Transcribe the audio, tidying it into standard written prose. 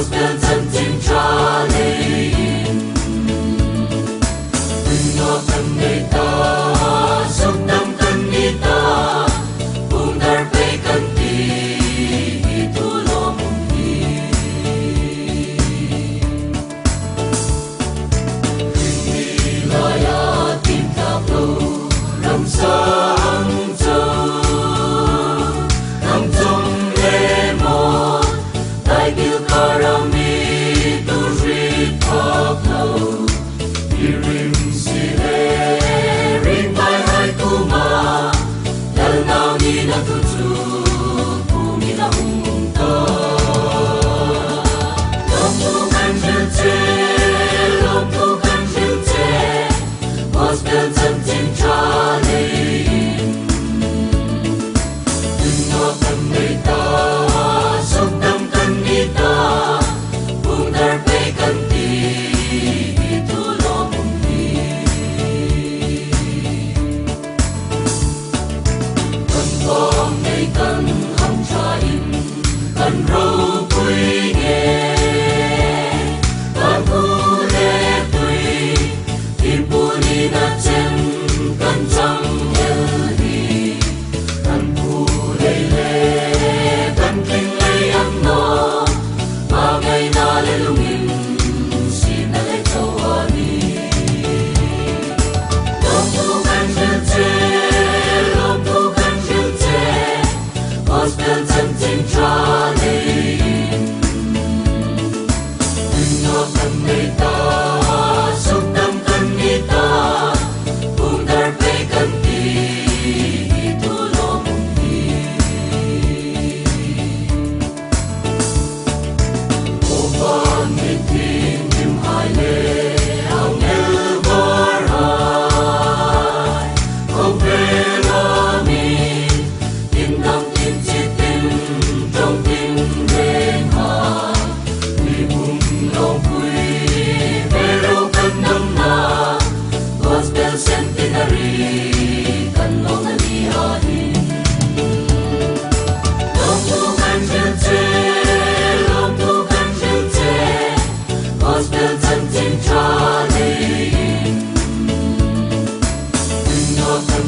gospel chân chính tra lên đừng lo cần người ta sống tâm cần người ta buông dar pe cần ti itu lo mungkin wilayah tinta flow ram sang châu nam trong lê mô đại biểu karami tu ri thọ flow irim si he rim bai hai tu ma dal nao ni na tu tu bumi na unta lom tu kan jil che gospel chân chính tra lên đừng lo cần người ta sống tâm cần người ta buông dar pe cần ti itu lo mungkin cần bom ngày cần hồng tra in cần râu quy nghe cần thu lê tùy ipuni na chen cần trăng đi cần thu lê lê cần kinh lê ăn no mà ngày na lê lungin xin na lê châu ani lom tu kan jil che gospel chân chính tra lên đừng lo cần người ta sống tâm cần người ta buông dar pe cần ti itu lo mungkin oban meeting nim hai le ang el barai không về lo mi tin đam tin chi tin trong tin lên hà vì buông lòng quy pero cần đâm na gospel centenary cần lo na đi hai lom tu kan jil che gospel chân chính tra lên đừng lo cần